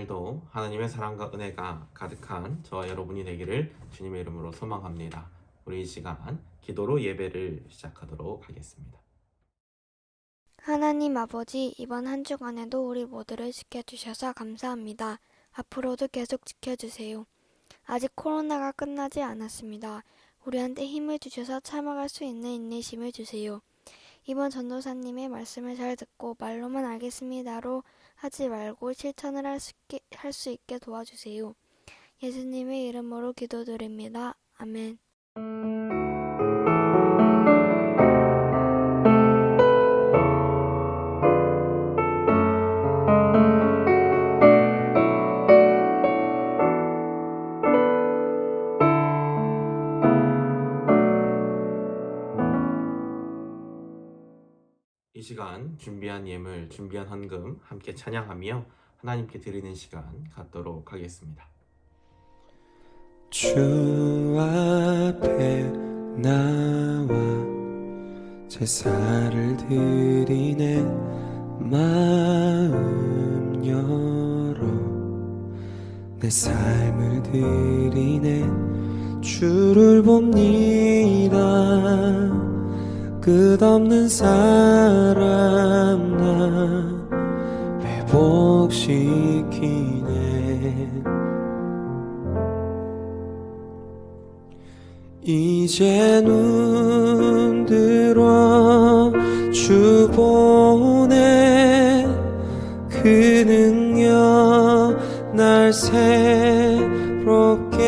오늘도 하나님의 사랑과 은혜가 가득한 저와 여러분이 되기를 주님의 이름으로 소망합니다. 우리 이 시간 기도로 예배를 시작하도록 하겠습니다. 하나님 아버지, 이번 한 주간에도 우리 모두를 지켜주셔서 감사합니다. 앞으로도 계속 지켜주세요. 아직 코로나가 끝나지 않았습니다. 우리한테 힘을 주셔서 참아갈 수 있는 인내심을 주세요. 이번 전도사님의 말씀을 잘 듣고 말로만 알겠습니다로 하지 말고 실천을 할 수 있게 도와주세요. 예수님의 이름으로 기도드립니다. 아멘. 이 시간 준비한 예물, 준비한 헌금 함께 찬양하며 하나님께 드리는 시간 갖도록 하겠습니다. 주 앞에 나와 제사를 드리네 마음 열어 내 삶을 드리네 주를 봅니다 끝없는 사랑 나 회복시키네 이제 눈 들어 주 보네 그 능력 날 새롭게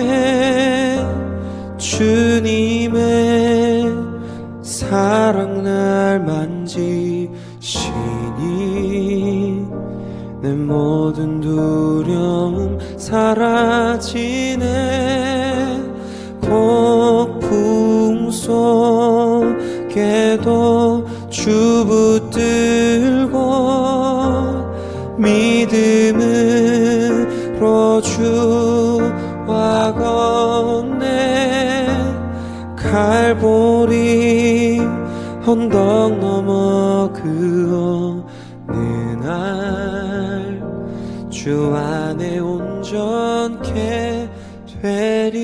해 주님의 사랑 날 만지시니 내 모든 두려움 사라지네 폭풍 속에도 주 붙들고 믿음으로 주와 걷네 칼보리 언덕 넘어 그 어느 날 주 안에 온전케 되리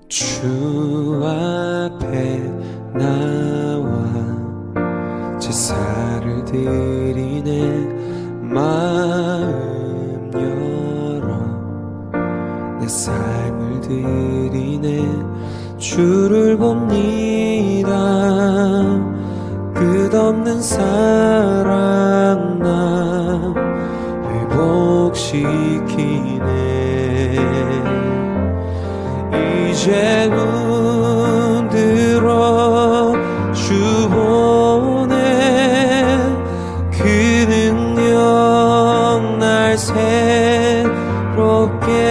주 앞에 나와 제사를 드리네 마음 열어 내 삶을 드리네 주를 봅니다 끝없는 사랑 나 회복시키네 이제 눈 들어 주 보네 그 능력 날 새롭게 해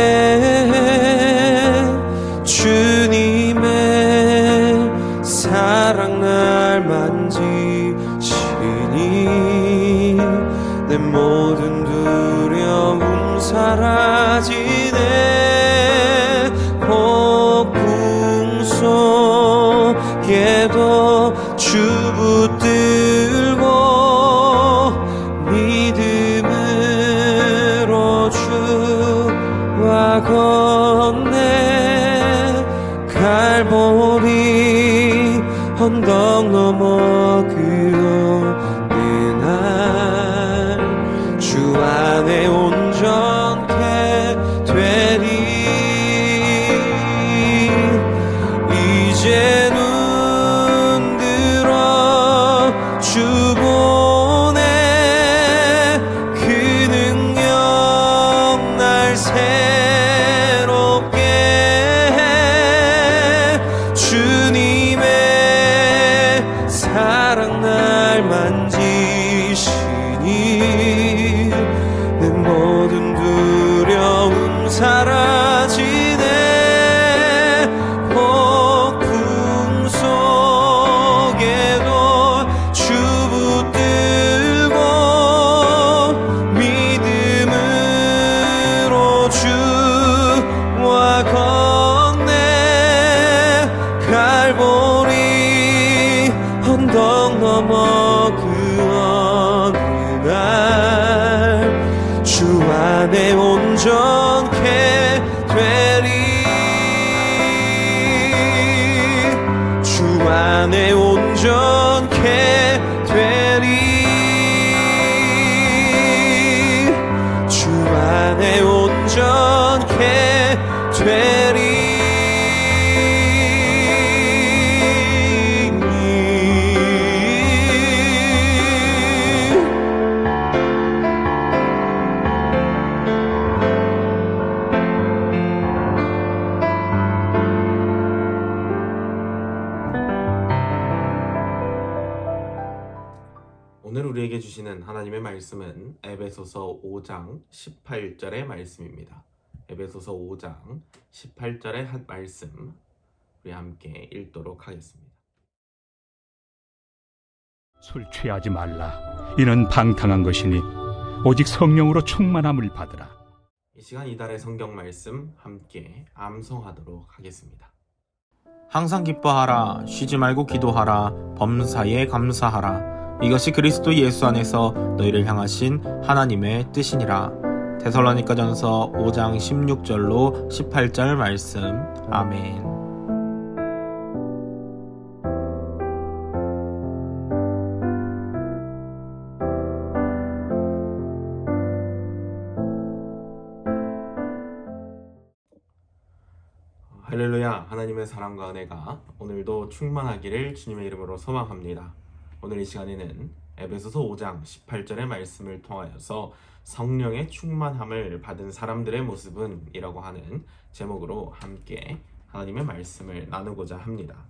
주님의 사랑 날 만지시니 내 모든 두려움 사라지네 폭풍 속에도 주 붙들고 믿음으로 주와 걷네 칼보리 언덕 넘어 그 어느 날 주 안에 온전케 되리 이제 눈 들어 주 보네 그 능력 날 새롭게 해 주님의 사랑 날 만지시니 내 모든 두려움 사라지네 폭풍 속에도 주 붙들고 믿음을 하나님의 말씀은 에베소서 5장 18절의 말씀입니다. 에베소서 5장 18절의 한 말씀 우리 함께 읽도록 하겠습니다. 술 취하지 말라. 이는 방탕한 것이니 오직 성령으로 충만함을 받으라. 이 시간 이달의 성경 말씀 함께 암송하도록 하겠습니다. 항상 기뻐하라. 쉬지 말고 기도하라. 범사에 감사하라. 이것이 그리스도 예수 안에서 너희를 향하신 하나님의 뜻이니라. 데살로니가전서 5장 16절로 18절 말씀. 아멘. 할렐루야. 하나님의 사랑과 은혜가 오늘도 충만하기를 주님의 이름으로 소망합니다. 오늘 이 시간에는 에베소서 5장 18절의 말씀을 통하여서 성령의 충만함을 받은 사람들의 모습은 이라고 하는 제목으로 함께 하나님의 말씀을 나누고자 합니다.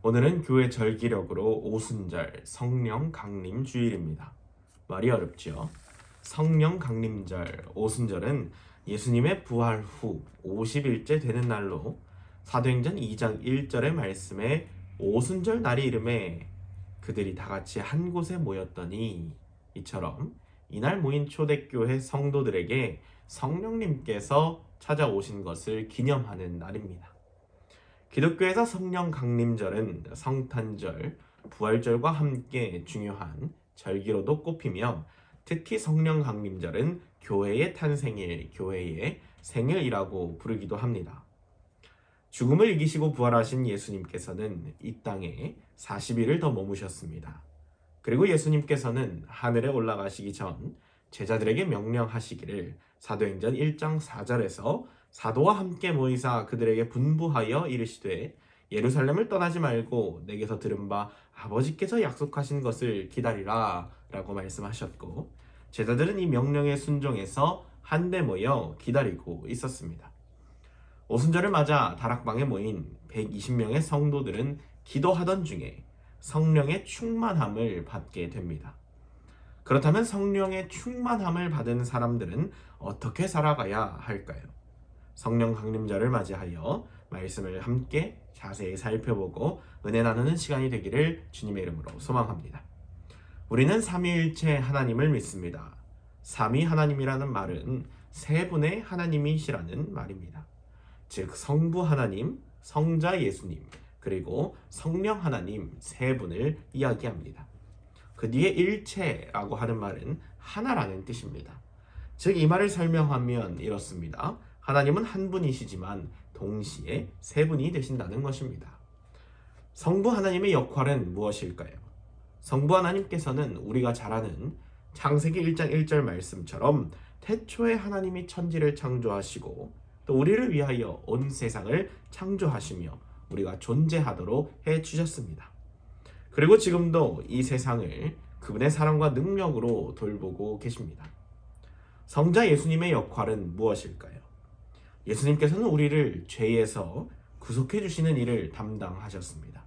오늘은 교회 절기력으로 오순절 성령 강림 주일입니다. 말이 어렵죠? 성령 강림절 오순절은 예수님의 부활 후 50일째 되는 날로 사도행전 2장 1절의 말씀에 오순절 날이 이름에 그들이 다 같이 한 곳에 모였더니 이처럼 이날 모인 초대교회 성도들에게 성령님께서 찾아오신 것을 기념하는 날입니다. 기독교에서 성령 강림절은 성탄절, 부활절과 함께 중요한 절기로도 꼽히며 특히 성령 강림절은 교회의 탄생일, 교회의 생일이라고 부르기도 합니다. 죽음을 이기시고 부활하신 예수님께서는 이 땅에 40일을 더 머무셨습니다. 그리고 예수님께서는 하늘에 올라가시기 전 제자들에게 명령하시기를 사도행전 1장 4절에서 사도와 함께 모이사 그들에게 분부하여 이르시되 예루살렘을 떠나지 말고 내게서 들은 바 아버지께서 약속하신 것을 기다리라 라고 말씀하셨고 제자들은 이 명령에 순종해서 한데 모여 기다리고 있었습니다. 오순절을 맞아 다락방에 모인 120명의 성도들은 기도하던 중에 성령의 충만함을 받게 됩니다. 그렇다면 성령의 충만함을 받은 사람들은 어떻게 살아가야 할까요? 성령 강림절을 맞이하여 말씀을 함께 자세히 살펴보고 은혜 나누는 시간이 되기를 주님의 이름으로 소망합니다. 우리는 삼위일체 하나님을 믿습니다. 삼위 하나님이라는 말은 세 분의 하나님이시라는 말입니다. 즉 성부 하나님, 성자 예수님, 그리고 성령 하나님 세 분을 이야기합니다. 그 뒤에 일체라고 하는 말은 하나라는 뜻입니다. 즉 이 말을 설명하면 이렇습니다. 하나님은 한 분이시지만 동시에 세 분이 되신다는 것입니다. 성부 하나님의 역할은 무엇일까요? 성부 하나님께서는 우리가 잘 아는 창세기 1장 1절 말씀처럼 태초에 하나님이 천지를 창조하시고 또 우리를 위하여 온 세상을 창조하시며 우리가 존재하도록 해주셨습니다. 그리고 지금도 이 세상을 그분의 사랑과 능력으로 돌보고 계십니다. 성자 예수님의 역할은 무엇일까요? 예수님께서는 우리를 죄에서 구속해 주시는 일을 담당하셨습니다.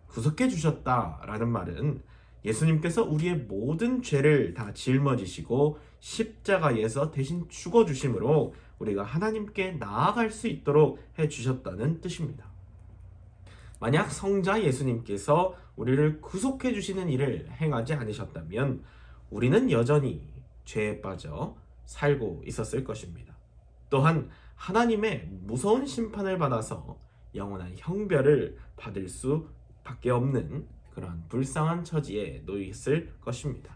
구속해 주셨다라는 말은 예수님께서 우리의 모든 죄를 다 짊어지시고 십자가에서 대신 죽어 주심으로 우리가 하나님께 나아갈 수 있도록 해 주셨다는 뜻입니다. 만약 성자 예수님께서 우리를 구속해 주시는 일을 행하지 않으셨다면 우리는 여전히 죄에 빠져 살고 있었을 것입니다. 또한 하나님의 무서운 심판을 받아서 영원한 형벌을 받을 수밖에 없는 그런 불쌍한 처지에 놓였을 것입니다.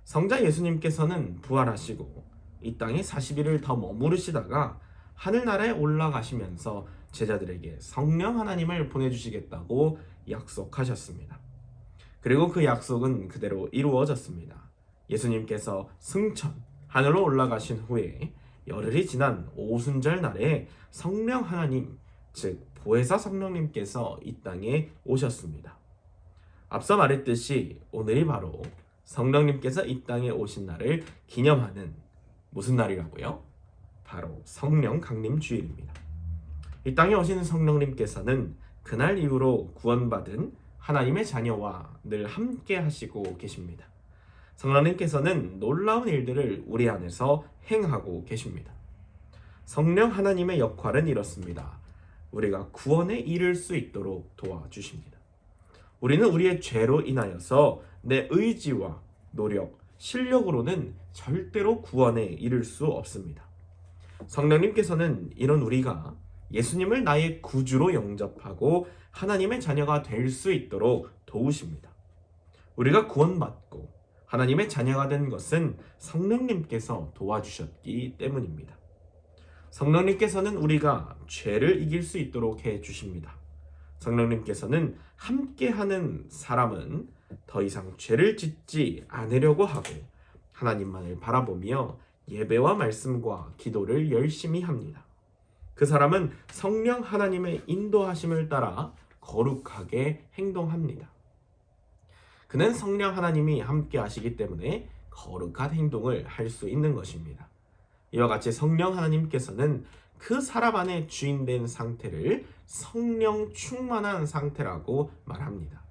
성자 예수님께서는 부활하시고 이 땅에 40일을 더 머무르시다가 하늘나라에 올라가시면서 제자들에게 성령 하나님을 보내주시겠다고 약속하셨습니다. 그리고 그 약속은 그대로 이루어졌습니다. 예수님께서 승천, 하늘로 올라가신 후에 열흘이 지난 오순절 날에 성령 하나님, 즉 보혜사 성령님께서 이 땅에 오셨습니다. 앞서 말했듯이 오늘이 바로 성령님께서 이 땅에 오신 날을 기념하는 무슨 날이라고요? 바로 성령 강림 주일입니다. 이 땅에 오시는 성령님께서는 그날 이후로 구원받은 하나님의 자녀와 늘 함께 하시고 계십니다. 성령님께서는 놀라운 일들을 우리 안에서 행하고 계십니다. 성령 하나님의 역할은 이렇습니다. 우리가 구원에 이를 수 있도록 도와주십니다. 우리는 우리의 죄로 인하여서 내 의지와 노력, 실력으로는 절대로 구원에 이를 수 없습니다. 성령님께서는 이런 우리가 예수님을 나의 구주로 영접하고 하나님의 자녀가 될 수 있도록 도우십니다. 우리가 구원받고 하나님의 자녀가 된 것은 성령님께서 도와주셨기 때문입니다. 성령님께서는 우리가 죄를 이길 수 있도록 해 주십니다. 성령님께서는 함께하는 사람은 더 이상 죄를 짓지 않으려고 하고 하나님만을 바라보며 예배와 말씀과 기도를 열심히 합니다. 그 사람은 성령 하나님의 인도하심을 따라 거룩하게 행동합니다. 그는 성령 하나님이 함께 하시기 때문에 거룩한 행동을 할 수 있는 것입니다. 이와 같이 성령 하나님께서는 그 사람 안에 주인된 상태를 성령 충만한 상태라고 말합니다.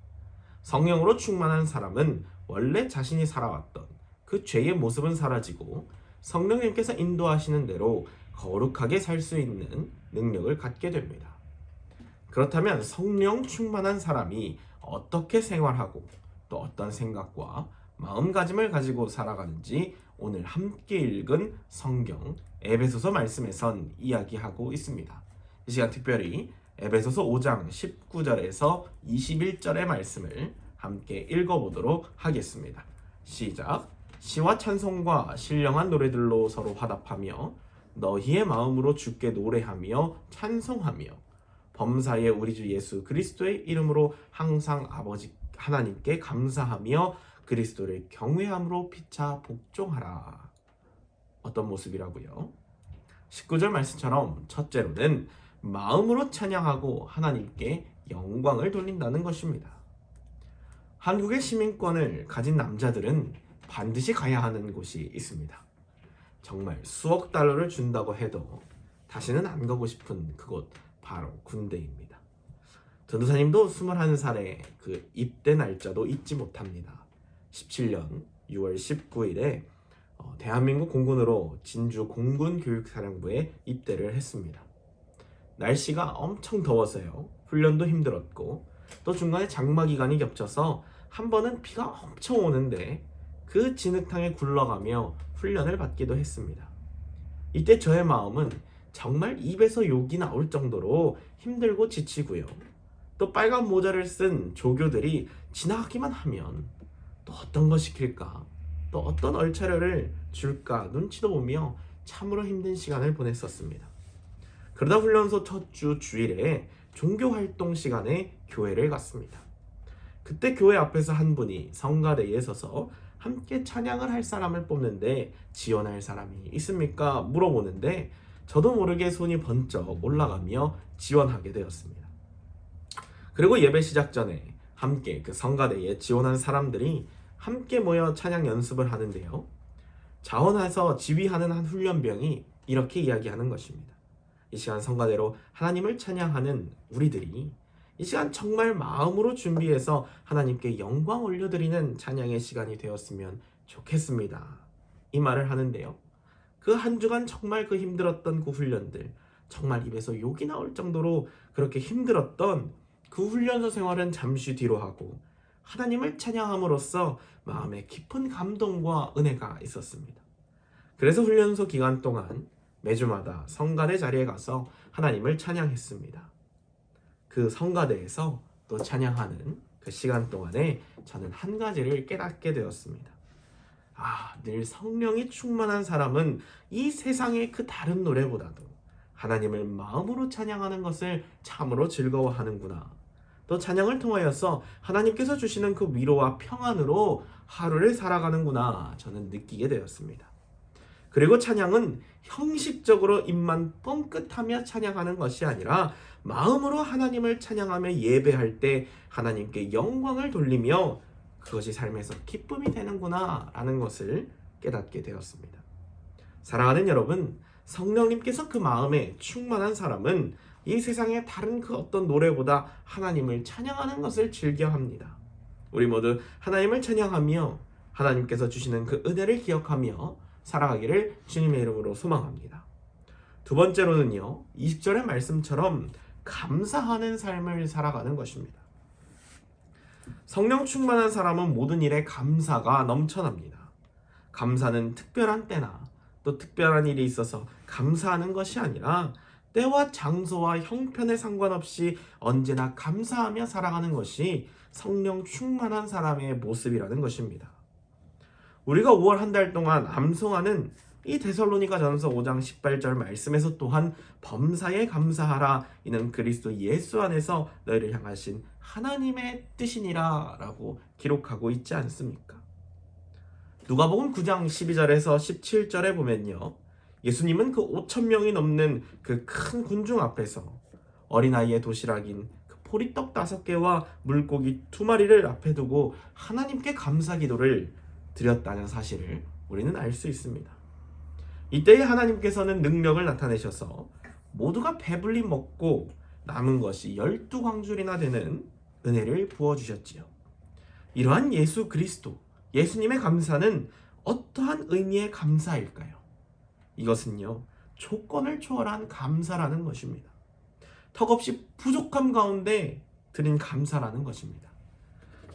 성령으로 충만한 사람은 원래 자신이 살아왔던 그 죄의 모습은 사라지고 성령님께서 인도하시는 대로 거룩하게 살 수 있는 능력을 갖게 됩니다. 그렇다면 성령 충만한 사람이 어떻게 생활하고 또 어떤 생각과 마음가짐을 가지고 살아가는지 오늘 함께 읽은 성경 에베소서 말씀에선 이야기하고 있습니다. 이 시간 특별히 에베소서 5장 19절에서 21절의 말씀을 함께 읽어보도록 하겠습니다. 시작. 시와 찬송과 신령한 노래들로 서로 화답하며 너희의 마음으로 주께 노래하며 찬송하며 범사의 우리 주 예수 그리스도의 이름으로 항상 아버지 하나님께 감사하며 그리스도를 경외함으로 피차 복종하라. 어떤 모습이라고요? 19절 말씀처럼 첫째로는 마음으로 찬양하고 하나님께 영광을 돌린다는 것입니다. 한국의 시민권을 가진 남자들은 반드시 가야 하는 곳이 있습니다. 정말 수억 달러를 준다고 해도 다시는 안 가고 싶은 그곳 바로 군대입니다. 전도사님도 21살에 그 입대 날짜도 잊지 못합니다. 17년 6월 19일에 대한민국 공군으로 진주 공군교육사령부에 입대를 했습니다. 날씨가 엄청 더워서요. 훈련도 힘들었고 또 중간에 장마 기간이 겹쳐서 한 번은 비가 엄청 오는데 그 진흙탕에 굴러가며 훈련을 받기도 했습니다. 이때 저의 마음은 정말 입에서 욕이 나올 정도로 힘들고 지치고요. 또 빨간 모자를 쓴 조교들이 지나가기만 하면 또 어떤 거 시킬까? 또 어떤 얼차려를 줄까? 눈치도 보며 참으로 힘든 시간을 보냈었습니다. 그러다 훈련소 첫 주 주일에 종교활동 시간에 교회를 갔습니다. 그때 교회 앞에서 한 분이 성가대에 서서 함께 찬양을 할 사람을 뽑는데 지원할 사람이 있습니까? 물어보는데 저도 모르게 손이 번쩍 올라가며 지원하게 되었습니다. 그리고 예배 시작 전에 함께 그 성가대에 지원한 사람들이 함께 모여 찬양 연습을 하는데요. 자원해서 지휘하는 한 훈련병이 이렇게 이야기하는 것입니다. 이 시간 성가대로 하나님을 찬양하는 우리들이 이 시간 정말 마음으로 준비해서 하나님께 영광 올려드리는 찬양의 시간이 되었으면 좋겠습니다. 이 말을 하는데요. 그 한 주간 정말 그 힘들었던 그 훈련들, 정말 입에서 욕이 나올 정도로 그렇게 힘들었던 그 훈련소 생활은 잠시 뒤로 하고 하나님을 찬양함으로써 마음에 깊은 감동과 은혜가 있었습니다. 그래서 훈련소 기간 동안 매주마다 성가대 자리에 가서 하나님을 찬양했습니다. 그 성가대에서 또 찬양하는 그 시간 동안에 저는 한 가지를 깨닫게 되었습니다. 늘 성령이 충만한 사람은 이 세상의 그 다른 노래보다도 하나님을 마음으로 찬양하는 것을 참으로 즐거워하는구나. 또 찬양을 통하여서 하나님께서 주시는 그 위로와 평안으로 하루를 살아가는구나 저는 느끼게 되었습니다. 그리고 찬양은 형식적으로 입만 뻥끗하며 찬양하는 것이 아니라 마음으로 하나님을 찬양하며 예배할 때 하나님께 영광을 돌리며 그것이 삶에서 기쁨이 되는구나 라는 것을 깨닫게 되었습니다. 사랑하는 여러분, 성령님께서 그 마음에 충만한 사람은 이 세상의 다른 그 어떤 노래보다 하나님을 찬양하는 것을 즐겨합니다. 우리 모두 하나님을 찬양하며 하나님께서 주시는 그 은혜를 기억하며 살아가기를 주님의 이름으로 소망합니다. 두 번째로는요, 20절의 말씀처럼 감사하는 삶을 살아가는 것입니다. 성령 충만한 사람은 모든 일에 감사가 넘쳐납니다. 감사는 특별한 때나 또 특별한 일이 있어서 감사하는 것이 아니라 때와 장소와 형편에 상관없이 언제나 감사하며 살아가는 것이 성령 충만한 사람의 모습이라는 것입니다. 우리가 5월 한 달 동안 암송하는 이 데살로니가전서 5장 18절 말씀에서 또한 범사에 감사하라, 이는 그리스도 예수 안에서 너희를 향하신 하나님의 뜻이니라 라고 기록하고 있지 않습니까? 누가복음 9장 12절에서 17절에 보면요, 예수님은 그 5,000명이 넘는 그 큰 군중 앞에서 어린아이의 도시락인 그 보리떡 5개와 물고기 2마리를 앞에 두고 하나님께 감사 기도를 드렸다는 사실을 우리는 알 수 있습니다. 이때에 하나님께서는 능력을 나타내셔서 모두가 배불리 먹고 남은 것이 12광줄이나 되는 은혜를 부어주셨지요. 이러한 예수 그리스도, 예수님의 감사는 어떠한 의미의 감사일까요? 이것은요, 조건을 초월한 감사라는 것입니다. 턱없이 부족함 가운데 드린 감사라는 것입니다.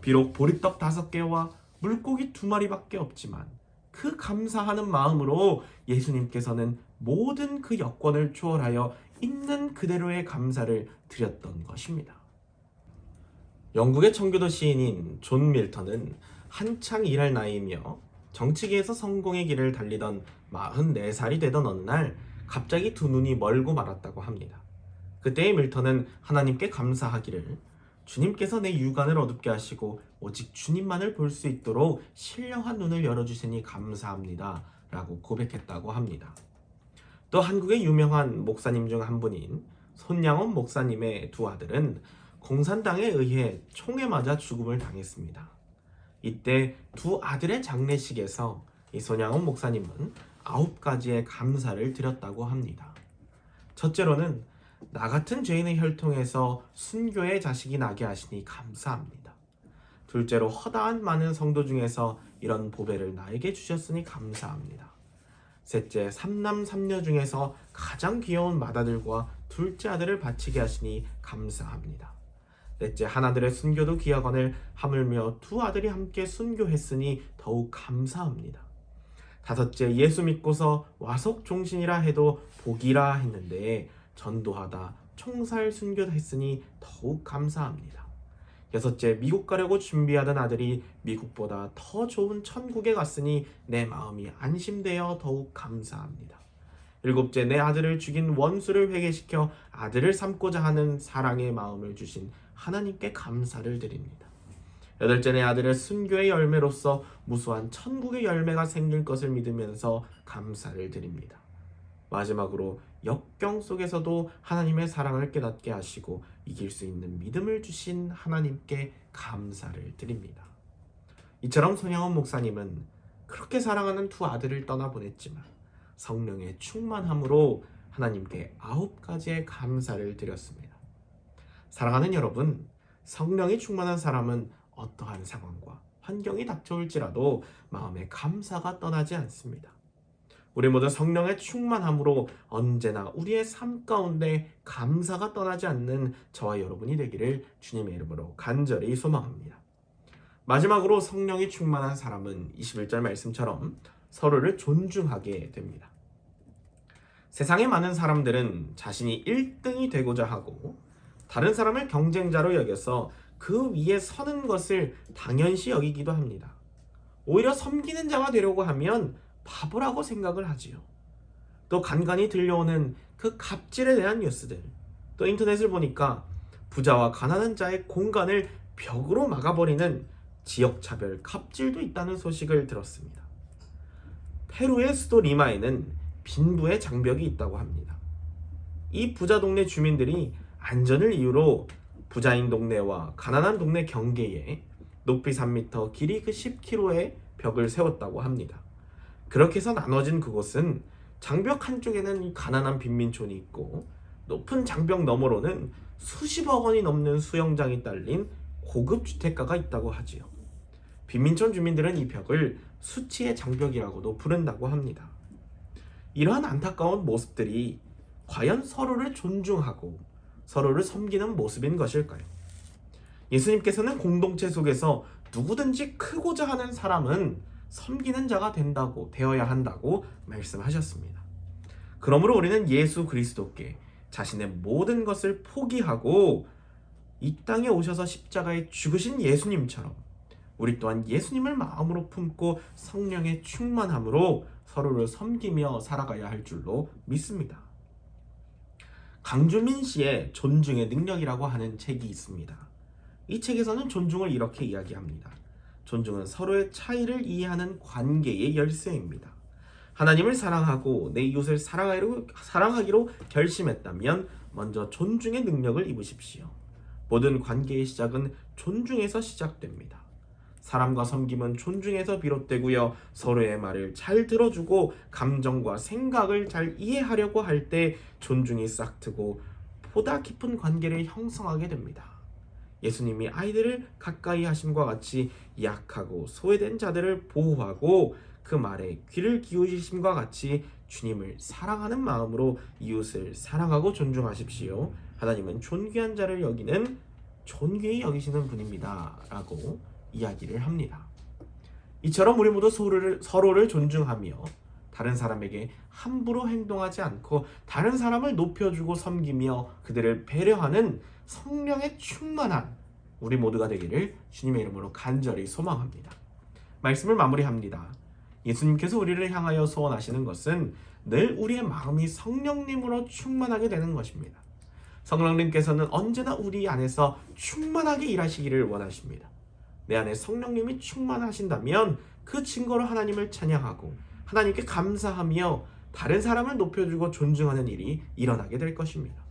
비록 보리떡 5개와 물고기 2마리밖에 없지만 그 감사하는 마음으로 예수님께서는 모든 그 여건을 초월하여 있는 그대로의 감사를 드렸던 것입니다. 영국의 청교도 시인인 존 밀턴은 한창 일할 나이이며 정치계에서 성공의 길을 달리던 44살이 되던 어느 날 갑자기 두 눈이 멀고 말았다고 합니다. 그때의 밀턴은 하나님께 감사하기를, 주님께서 내 육안을 어둡게 하시고 오직 주님만을 볼 수 있도록 신령한 눈을 열어주시니 감사합니다 라고 고백했다고 합니다. 또 한국의 유명한 목사님 중 한 분인 손양원 목사님의 두 아들은 공산당에 의해 총에 맞아 죽음을 당했습니다. 이때 두 아들의 장례식에서 이 손양원 목사님은 9가지의 감사를 드렸다고 합니다. 첫째로는 나 같은 죄인의 혈통에서 순교의 자식이 나게 하시니 감사합니다. 둘째로 허다한 많은 성도 중에서 이런 보배를 나에게 주셨으니 감사합니다. 셋째, 3남 3녀 중에서 가장 귀여운 맏아들과 둘째 아들을 바치게 하시니 감사합니다. 넷째, 하나들의 순교도 귀하거늘 하물며 두 아들이 함께 순교했으니 더욱 감사합니다. 다섯째, 예수 믿고서 와속 종신이라 해도 복이라 했는데 전도하다 총살 순교했으니 더욱 감사합니다. 여섯째, 미국 가려고 준비하던 아들이 미국보다 더 좋은 천국에 갔으니 내 마음이 안심되어 더욱 감사합니다. 일곱째, 내 아들을 죽인 원수를 회개시켜 아들을 삼고자 하는 사랑의 마음을 주신 하나님께 감사를 드립니다. 여덟째, 내 아들의 순교의 열매로서 무수한 천국의 열매가 생길 것을 믿으면서 감사를 드립니다. 마지막으로 역경 속에서도 하나님의 사랑을 깨닫게 하시고 이길 수 있는 믿음을 주신 하나님께 감사를 드립니다. 이처럼 손양원 목사님은 그렇게 사랑하는 두 아들을 떠나보냈지만 성령의 충만함으로 하나님께 9가지의 감사를 드렸습니다. 사랑하는 여러분, 성령이 충만한 사람은 어떠한 상황과 환경이 닥쳐올지라도 마음에 감사가 떠나지 않습니다. 우리 모두 성령의 충만함으로 언제나 우리의 삶 가운데 감사가 떠나지 않는 저와 여러분이 되기를 주님의 이름으로 간절히 소망합니다. 마지막으로 성령이 충만한 사람은 21절 말씀처럼 서로를 존중하게 됩니다. 세상의 많은 사람들은 자신이 1등이 되고자 하고 다른 사람을 경쟁자로 여겨서 그 위에 서는 것을 당연시 여기기도 합니다. 오히려 섬기는 자가 되려고 하면 바보라고 생각을 하지요. 또 간간히 들려오는 그 갑질에 대한 뉴스들, 또 인터넷을 보니까 부자와 가난한 자의 공간을 벽으로 막아버리는 지역차별 갑질도 있다는 소식을 들었습니다. 페루의 수도 리마에는 빈부의 장벽이 있다고 합니다. 이 부자 동네 주민들이 안전을 이유로 부자인 동네와 가난한 동네 경계에 높이 3m, 길이 10km의 벽을 세웠다고 합니다. 그렇게 해서 나눠진 그곳은 장벽 한쪽에는 가난한 빈민촌이 있고 높은 장벽 너머로는 수십억 원이 넘는 수영장이 딸린 고급 주택가가 있다고 하지요. 빈민촌 주민들은 이 벽을 수치의 장벽이라고도 부른다고 합니다. 이러한 안타까운 모습들이 과연 서로를 존중하고 서로를 섬기는 모습인 것일까요? 예수님께서는 공동체 속에서 누구든지 크고자 하는 사람은 섬기는 자가 되어야 한다고 말씀하셨습니다. 그러므로 우리는 예수 그리스도께 자신의 모든 것을 포기하고 이 땅에 오셔서 십자가에 죽으신 예수님처럼 우리 또한 예수님을 마음으로 품고 성령의 충만함으로 서로를 섬기며 살아가야 할 줄로 믿습니다. 강주민 씨의 존중의 능력이라고 하는 책이 있습니다. 이 책에서는 존중을 이렇게 이야기합니다. 존중은 서로의 차이를 이해하는 관계의 열쇠입니다. 하나님을 사랑하고 내 이웃을 사랑하기로 결심했다면 먼저 존중의 능력을 입으십시오. 모든 관계의 시작은 존중에서 시작됩니다. 사람과 섬김은 존중에서 비롯되고요. 서로의 말을 잘 들어주고 감정과 생각을 잘 이해하려고 할 때 존중이 싹트고 보다 깊은 관계를 형성하게 됩니다. 예수님이 아이들을 가까이 하심과 같이 약하고 소외된 자들을 보호하고 그 말에 귀를 기울이심과 같이 주님을 사랑하는 마음으로 이웃을 사랑하고 존중하십시오. 하나님은 존귀한 자를 존귀히 여기시는 분입니다. 라고 이야기를 합니다. 이처럼 우리 모두 서로를 존중하며 다른 사람에게 함부로 행동하지 않고 다른 사람을 높여주고 섬기며 그들을 배려하는 성령의 충만한 우리 모두가 되기를 주님의 이름으로 간절히 소망합니다. 말씀을 마무리합니다. 예수님께서 우리를 향하여 소원하시는 것은 늘 우리의 마음이 성령님으로 충만하게 되는 것입니다. 성령님께서는 언제나 우리 안에서 충만하게 일하시기를 원하십니다. 내 안에 성령님이 충만하신다면 그 증거로 하나님을 찬양하고 하나님께 감사하며 다른 사람을 높여주고 존중하는 일이 일어나게 될 것입니다.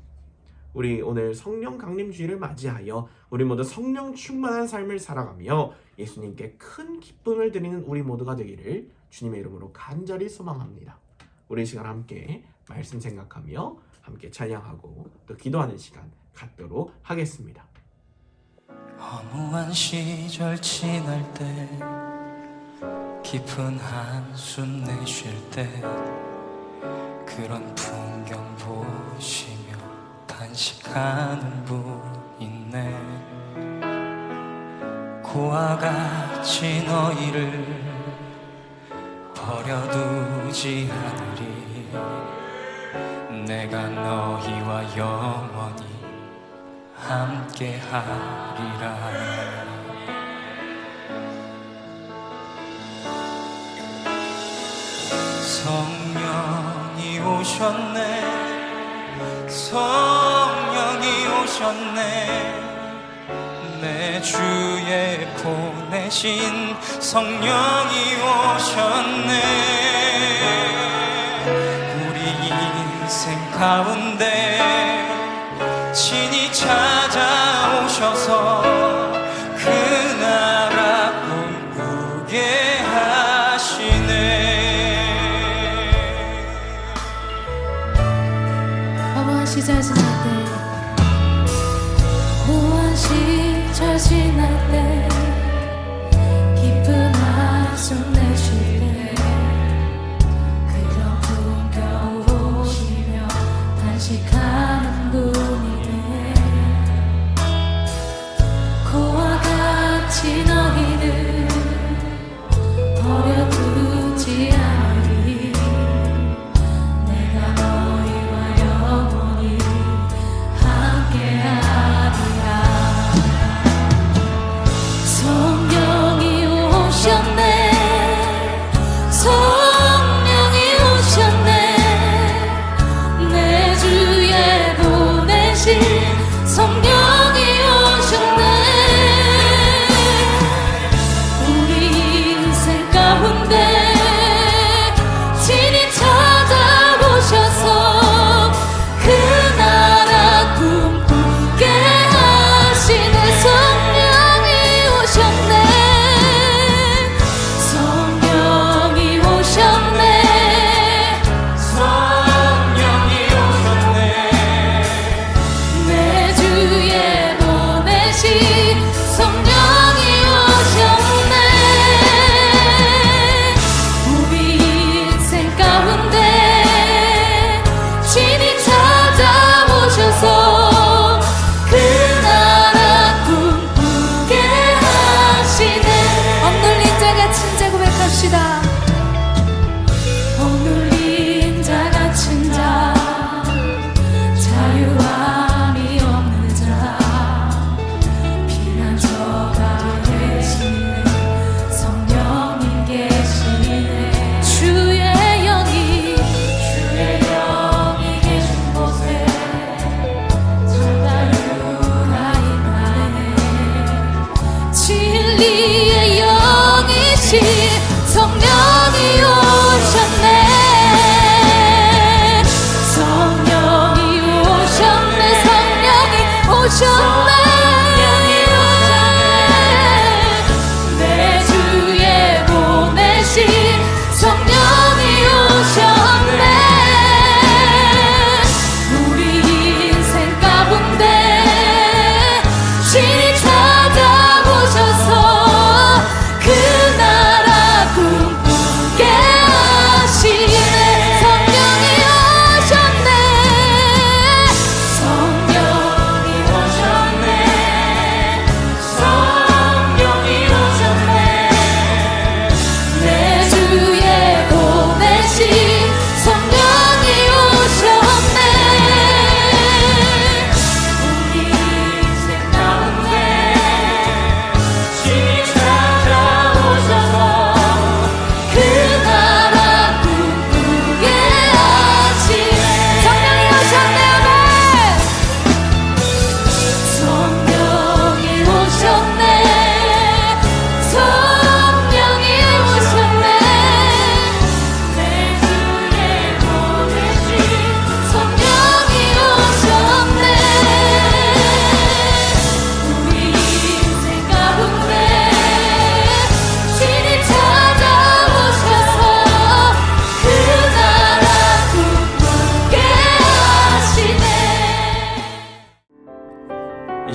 우리 오늘 성령 강림주일을 맞이하여 우리 모두 성령 충만한 삶을 살아가며 예수님께 큰 기쁨을 드리는 우리 모두가 되기를 주님의 이름으로 간절히 소망합니다. 우리 시간 함께 말씀 생각하며 함께 찬양하고 또 기도하는 시간 갖도록 하겠습니다. 허무한 시절 지날 때 깊은 한숨 내쉴 때 그런 풍경 보시며 단식하는 분 있네. 고와 같이 너희를 버려두지 않으리. 내가 너희와 영원히 함께하리라. 성령이 오셨네. 성령이 오셨네. 내 주에 보내신 성령이 오셨네. 우리 인생 가운데 친히 찾아오셔서 그 나라 꿈꾸게 하시네. 허무한 시절 지날 때, 무한 시절 지날 때, 깊은 한숨 내쉴 때, 그런 풍경 보시며 단식하는 분이네. 고와 같이 너희를 버려두지 않으리. 내가 너희와 영원히 함께하리라.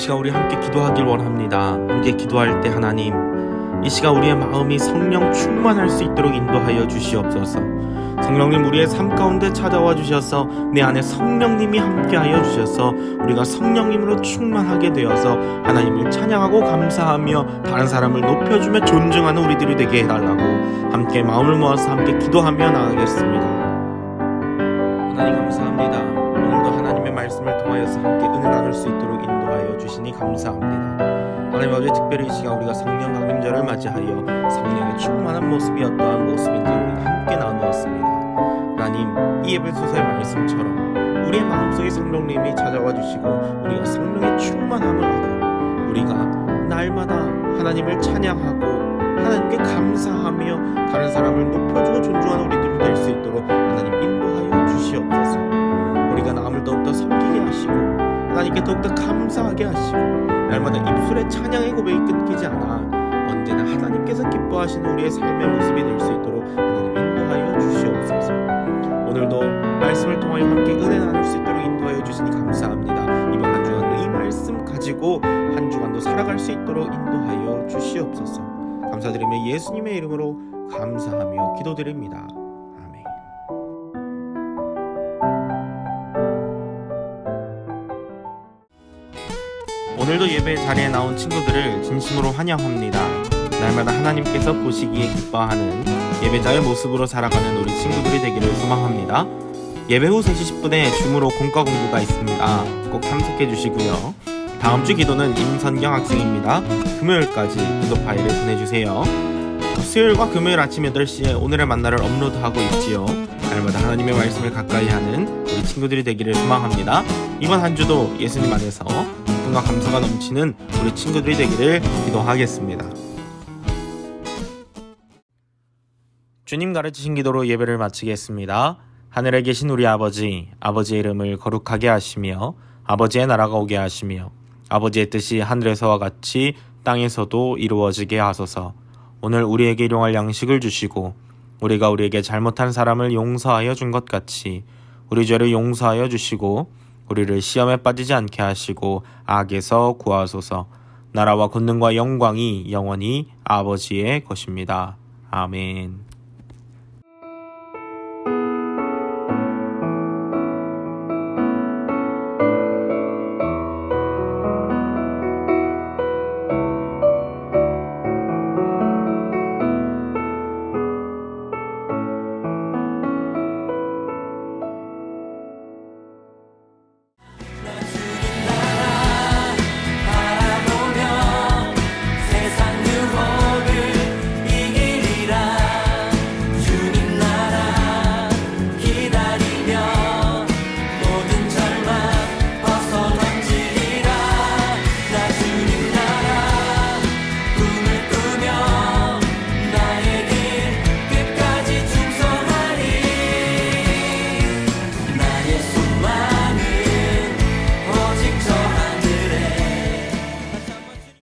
시간 우리 함께 기도하길 원합니다. 함께 기도할 때 하나님, 이 시간 우리의 마음이 성령 충만할 수 있도록 인도하여 주시옵소서. 성령님 우리의 삶 가운데 찾아와 주셔서 내 안에 성령님이 함께하여 주셔서 우리가 성령님으로 충만하게 되어서 하나님을 찬양하고 감사하며 다른 사람을 높여주며 존중하는 우리들이 되게 해달라고 함께 마음을 모아서 함께 기도하며 나가겠습니다. 하나님 감사합니다. 오늘도 하나님의 말씀을 통하여서 함께 은혜 나눌 수 있도록 인도하여 주시니 감사합니다. 하나님 아버지, 특별히 이 시간 우리가 성령 강림절을 맞이하여 성령의 충만한 모습이 어떠한 모습인지 우리가 함께 나누었습니다. 하나님, 이 에베소서의 말씀처럼 우리의 마음속에 성령님이 찾아와 주시고 우리가 성령의 충만함을 얻어 우리가 날마다 하나님을 찬양하고 하나님께 감사하며 다른 사람을 높여주고 존중하는 우리들이 될 수 있도록 하나님 인도하여 주시옵소서. 우리가 남을 더욱더 섬기게 하시고 하나님께 더욱더 감사하게 하시고 날마다 입술의 찬양의 고백이 끊기지 않아 언제나 하나님께서 기뻐하시는 우리의 삶의 모습이 될 수 있도록 하나님 인도하여 주시옵소서. 오늘도 말씀을 통하여 함께 은혜 나눌 수 있도록 인도하여 주시니 감사합니다. 이번 한 주간도 이 말씀 가지고 한 주간도 살아갈 수 있도록 인도하여 주시옵소서. 감사드리며 예수님의 이름으로 감사하며 기도드립니다. 아멘. 오늘도 예배 자리에 나온 친구들을 진심으로 환영합니다. 날마다 하나님께서 보시기에 기뻐하는 예배자의 모습으로 살아가는 우리 친구들이 되기를 소망합니다. 예배 후 3시 10분에 줌으로 공과 공부가 있습니다. 꼭 참석해 주시고요. 다음 주 기도는 임선경 학생입니다. 금요일까지 기도 파일을 보내주세요. 수요일과 금요일 아침 8시에 오늘의 만나를 업로드하고 있지요. 날마다 하나님의 말씀을 가까이 하는 우리 친구들이 되기를 소망합니다. 이번 한 주도 예수님 안에서 기쁨과 감사가 넘치는 우리 친구들이 되기를 기도하겠습니다. 주님 가르치신 기도로 예배를 마치겠습니다. 하늘에 계신 우리 아버지, 아버지의 이름을 거룩하게 하시며 아버지의 나라가 오게 하시며 아버지의 뜻이 하늘에서와 같이 땅에서도 이루어지게 하소서. 오늘 우리에게 일용할 양식을 주시고 우리가 우리에게 잘못한 사람을 용서하여 준 것 같이 우리 죄를 용서하여 주시고 우리를 시험에 빠지지 않게 하시고 악에서 구하소서. 나라와 권능과 영광이 영원히 아버지의 것입니다. 아멘.